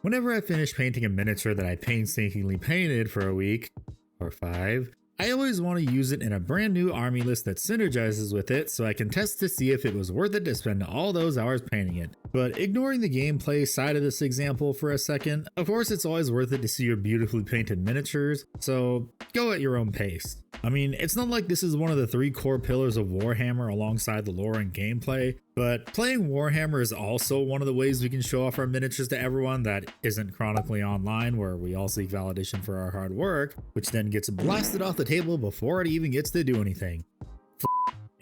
whenever I finish painting a miniature that I painstakingly painted for a week or 5, I always want to use it in a brand new army list that synergizes with it so I can test to see if it was worth it to spend all those hours painting it. But ignoring the gameplay side of this example for a second, of course it's always worth it to see your beautifully painted miniatures, so go at your own pace. I mean, it's not like this is one of the 3 core pillars of Warhammer alongside the lore and gameplay, but playing Warhammer is also one of the ways we can show off our miniatures to everyone that isn't chronically online, where we all seek validation for our hard work, which then gets blasted off the table before it even gets to do anything.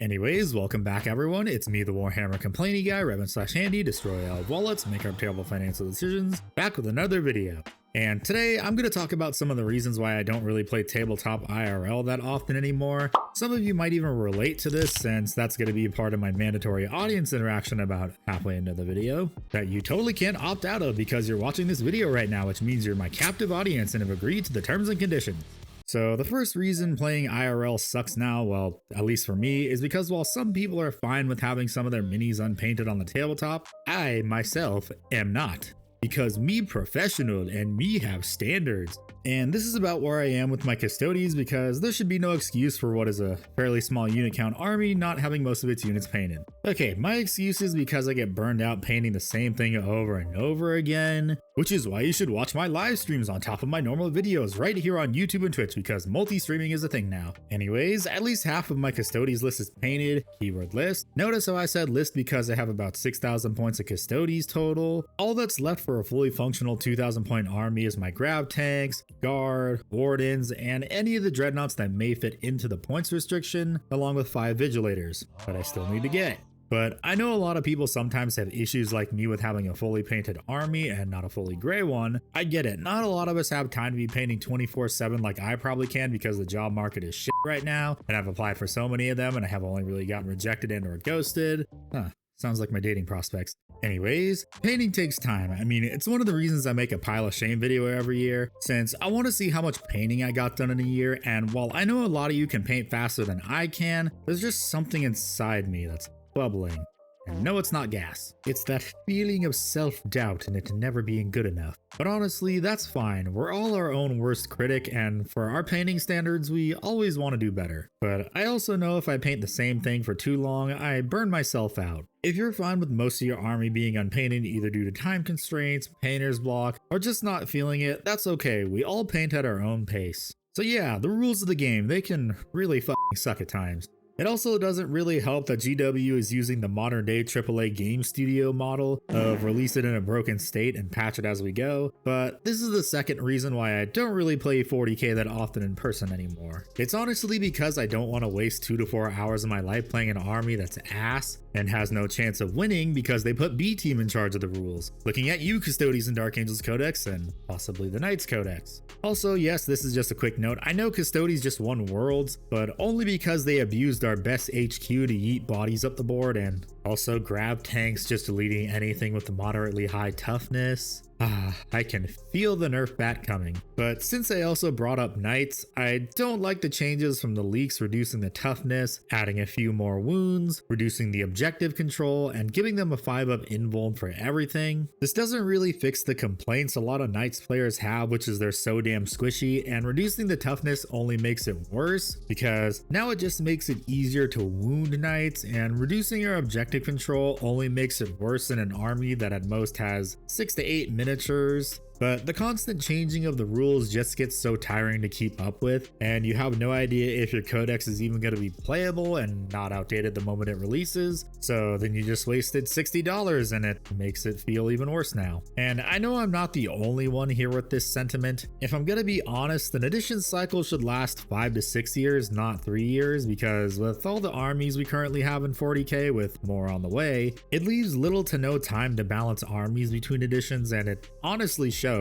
Anyways, welcome back everyone, it's me the Warhammer complainy guy, Revan/Handy, destroy all wallets, make our terrible financial decisions, back with another video. And today I'm going to talk about some of the reasons why I don't really play tabletop IRL that often anymore. Some of you might even relate to this, since that's going to be part of my mandatory audience interaction about halfway into the video that you totally can't opt out of because you're watching this video right now, which means you're my captive audience and have agreed to the terms and conditions. So the first reason playing IRL sucks now, well, at least for me, is because while some people are fine with having some of their minis unpainted on the tabletop, I myself am not. Because me professional and me have standards. And this is about where I am with my custodies, because there should be no excuse for what is a fairly small unit count army not having most of its units painted. Okay, my excuse is because I get burned out painting the same thing over and over again, which is why you should watch my live streams on top of my normal videos right here on YouTube and Twitch, because multi-streaming is a thing now. Anyways, at least half of my custodies list is painted, keyword list. Notice how I said list because I have about 6,000 points of custodies total. All that's left for a fully functional 2,000 point army is my grab tanks, guard, wardens, and any of the dreadnoughts that may fit into the points restriction, along with 5 vigilators, that I still need to get. But I know a lot of people sometimes have issues like me with having a fully painted army and not a fully gray one. I get it, not a lot of us have time to be painting 24/7 like I probably can because the job market is shit right now, and I've applied for so many of them and I have only really gotten rejected and or ghosted. Sounds like my dating prospects. Anyways, painting takes time. I mean, it's one of the reasons I make a pile of shame video every year, since I want to see how much painting I got done in a year, and while I know a lot of you can paint faster than I can, there's just something inside me that's bubbling. And no, it's not gas. It's that feeling of self-doubt and it never being good enough. But honestly, that's fine. We're all our own worst critic, and for our painting standards, we always want to do better. But I also know if I paint the same thing for too long, I burn myself out. If you're fine with most of your army being unpainted either due to time constraints, painter's block, or just not feeling it, that's okay. We all paint at our own pace. So yeah, the rules of the game, they can really fucking suck at times. It also doesn't really help that GW is using the modern day AAA game studio model of release it in a broken state and patch it as we go, but this is the second reason why I don't really play 40k that often in person anymore. It's honestly because I don't want to waste 2 to 4 hours of my life playing an army that's ass and has no chance of winning because they put B team in charge of the rules, looking at you Custodies and Dark Angels Codex and possibly the Knights Codex. Also, yes, this is just a quick note, I know Custodies just won Worlds, but only because they abused our best HQ to yeet bodies up the board, and also grab tanks just deleting anything with moderately high toughness. I can feel the nerf bat coming. But since I also brought up Knights, I don't like the changes from the leaks reducing the toughness, adding a few more wounds, reducing the objective control, and giving them a 5-up invuln for everything. This doesn't really fix the complaints a lot of Knights players have, which is they're so damn squishy, and reducing the toughness only makes it worse, because now it just makes it easier to wound Knights, and reducing your objective control only makes it worse in an army that at most has 6 to 8 miniatures. But the constant changing of the rules just gets so tiring to keep up with, and you have no idea if your codex is even going to be playable and not outdated the moment it releases, so then you just wasted $60 and it makes it feel even worse now. And I know I'm not the only one here with this sentiment. If I'm going to be honest, an edition cycle should last 5 to 6 years, not 3 years, because with all the armies we currently have in 40k, with more on the way, it leaves little to no time to balance armies between editions, and it honestly shows,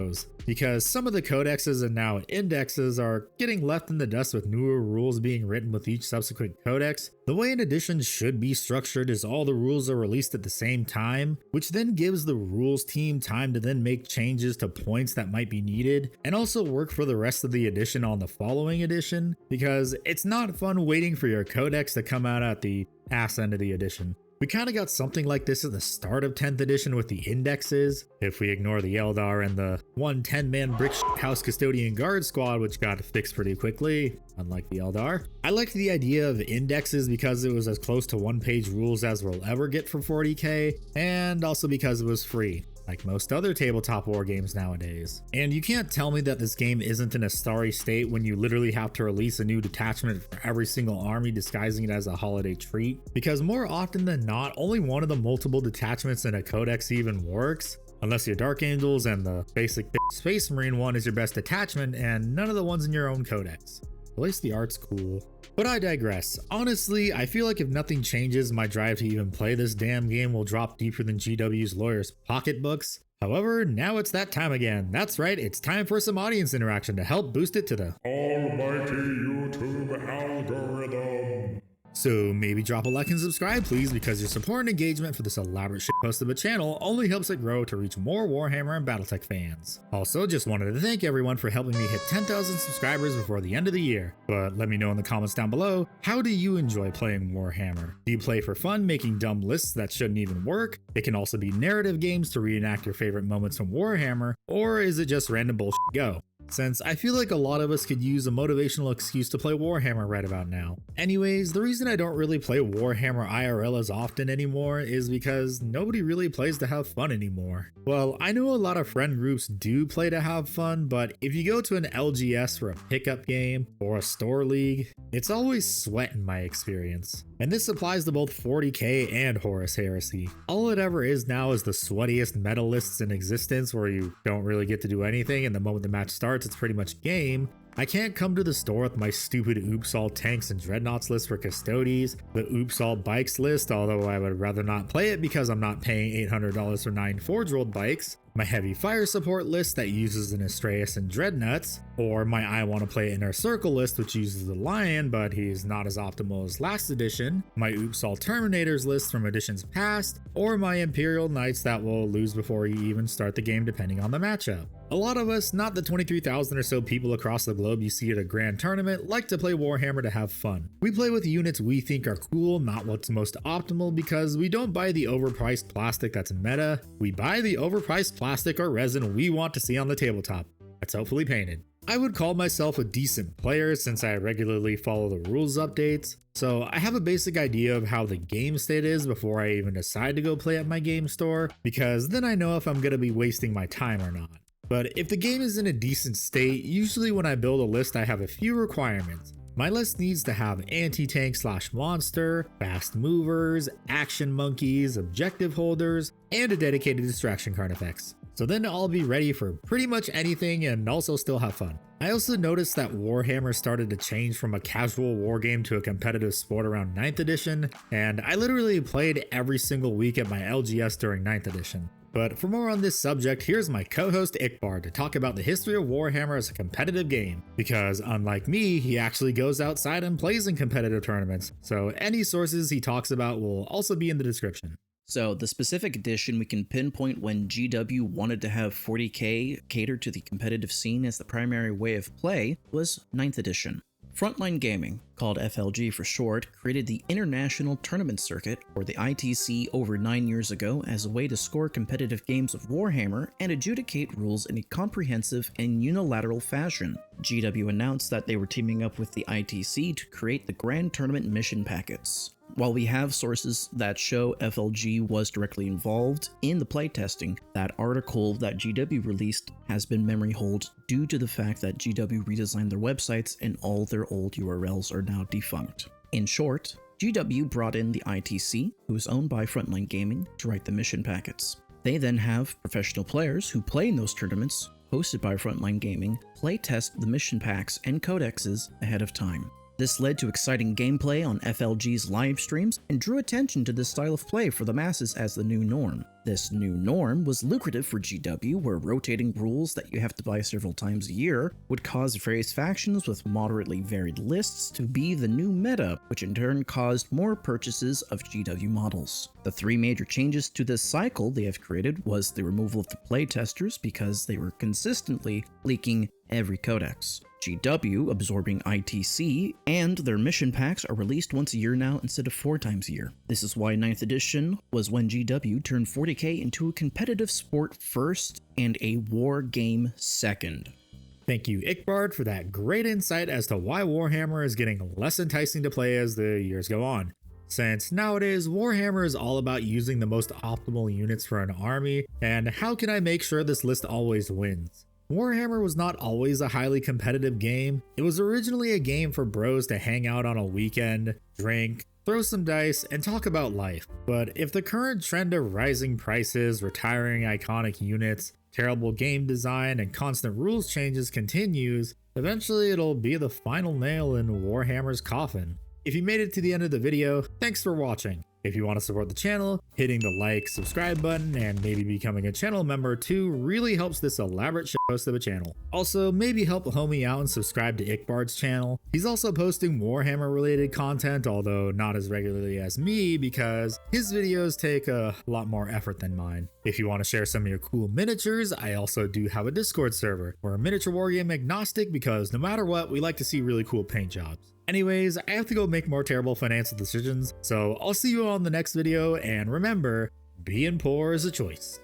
because some of the codexes and now indexes are getting left in the dust with newer rules being written with each subsequent codex. The way an edition should be structured is all the rules are released at the same time, which then gives the rules team time to then make changes to points that might be needed, and also work for the rest of the edition on the following edition, because it's not fun waiting for your codex to come out at the ass end of the edition. We kind of got something like this at the start of 10th edition with the indexes, if we ignore the Eldar and the 10-man brick house custodian guard squad, which got fixed pretty quickly, unlike the Eldar. I liked the idea of indexes because it was as close to one-page rules as we'll ever get for 40k, and also because it was free, like most other tabletop war games nowadays. And you can't tell me that this game isn't in a starry state when you literally have to release a new detachment for every single army, disguising it as a holiday treat, because more often than not, only one of the multiple detachments in a codex even works, unless your Dark Angels and the basic Space Marine one is your best detachment, and none of the ones in your own codex. At least the art's cool. But I digress. Honestly, I feel like if nothing changes, my drive to even play this damn game will drop deeper than GW's lawyers' pocketbooks. However, now it's that time again. That's right, it's time for some audience interaction to help boost it to the almighty YouTube algorithm. So maybe drop a like and subscribe please, because your support and engagement for this elaborate shitpost of a channel only helps it grow to reach more Warhammer and Battletech fans. Also, just wanted to thank everyone for helping me hit 10,000 subscribers before the end of the year. But let me know in the comments down below, how do you enjoy playing Warhammer? Do you play for fun, making dumb lists that shouldn't even work? It can also be narrative games to reenact your favorite moments from Warhammer, or is it just random bullshit go? Since I feel like a lot of us could use a motivational excuse to play Warhammer right about now. Anyways, the reason I don't really play Warhammer IRL as often anymore is because nobody really plays to have fun anymore. Well, I know a lot of friend groups do play to have fun, but if you go to an LGS for a pickup game or a store league, it's always sweat in my experience. And this applies to both 40k and Horus Heresy. All it ever is now is the sweatiest meta lists in existence where you don't really get to do anything, and the moment the match starts it's pretty much game. I can't come to the store with my stupid Oops All Tanks and Dreadnoughts list for Custodes, the Oops All Bikes list, although I would rather not play it because I'm not paying $800 for 9 Forge-rolled bikes, my Heavy Fire support list that uses an Astraeus and Dreadnoughts, or my I Want to Play Inner Circle list which uses the Lion but he's not as optimal as last edition, my Oops All Terminators list from editions past, or my Imperial Knights that will lose before you even start the game depending on the matchup. A lot of us, not the 23,000 or so people across the globe you see at a grand tournament, like to play Warhammer to have fun. We play with units we think are cool, not what's most optimal, because we don't buy the overpriced plastic that's meta, we buy the overpriced plastic or resin we want to see on the tabletop, that's hopefully painted. I would call myself a decent player since I regularly follow the rules updates, so I have a basic idea of how the game state is before I even decide to go play at my game store, because then I know if I'm going to be wasting my time or not. But if the game is in a decent state, usually when I build a list I have a few requirements. My list needs to have anti-tank / monster, fast movers, action monkeys, objective holders, and a dedicated distraction card effects. So then I'll be ready for pretty much anything and also still have fun. I also noticed that Warhammer started to change from a casual war game to a competitive sport around 9th edition, and I literally played every single week at my LGS during 9th edition. But for more on this subject, here's my co-host Ickbard to talk about the history of Warhammer as a competitive game, because unlike me, he actually goes outside and plays in competitive tournaments, so any sources he talks about will also be in the description. So the specific edition we can pinpoint when GW wanted to have 40k cater to the competitive scene as the primary way of play was 9th edition. Frontline Gaming, called FLG for short, created the International Tournament Circuit, or the ITC, over 9 years ago as a way to score competitive games of Warhammer and adjudicate rules in a comprehensive and unilateral fashion. GW announced that they were teaming up with the ITC to create the Grand Tournament mission packets. While we have sources that show FLG was directly involved in the playtesting, that article that GW released has been memory holed due to the fact that GW redesigned their websites and all their old URLs are now defunct. In short, GW brought in the ITC, who is owned by Frontline Gaming, to write the mission packets. They then have professional players who play in those tournaments, hosted by Frontline Gaming, playtest the mission packs and codexes ahead of time. This led to exciting gameplay on FLG's live streams and drew attention to this style of play for the masses as the new norm. This new norm was lucrative for GW, where rotating rules that you have to buy several times a year would cause various factions with moderately varied lists to be the new meta, which in turn caused more purchases of GW models. The three major changes to this cycle they have created was the removal of the playtesters because they were consistently leaking every codex. GW absorbing ITC, and their mission packs are released once a year now instead of 4 times a year. This is why 9th edition was when GW turned 40k into a competitive sport first and a war game second. Thank you, Ickbard, for that great insight as to why Warhammer is getting less enticing to play as the years go on. Since nowadays, Warhammer is all about using the most optimal units for an army, and how can I make sure this list always wins? Warhammer was not always a highly competitive game. It was originally a game for bros to hang out on a weekend, drink, throw some dice, and talk about life. But if the current trend of rising prices, retiring iconic units, terrible game design, and constant rules changes continues, eventually it'll be the final nail in Warhammer's coffin. If you made it to the end of the video, thanks for watching. If you want to support the channel, hitting the like, subscribe button, and maybe becoming a channel member too really helps this elaborate shitpost of a channel. Also, maybe help the homie out and subscribe to Ickbard's channel. He's also posting Warhammer related content, although not as regularly as me because his videos take a lot more effort than mine. If you want to share some of your cool miniatures, I also do have a Discord server. We're a miniature wargame agnostic because no matter what, we like to see really cool paint jobs. Anyways, I have to go make more terrible financial decisions, so I'll see you on the next video, and remember, being poor is a choice.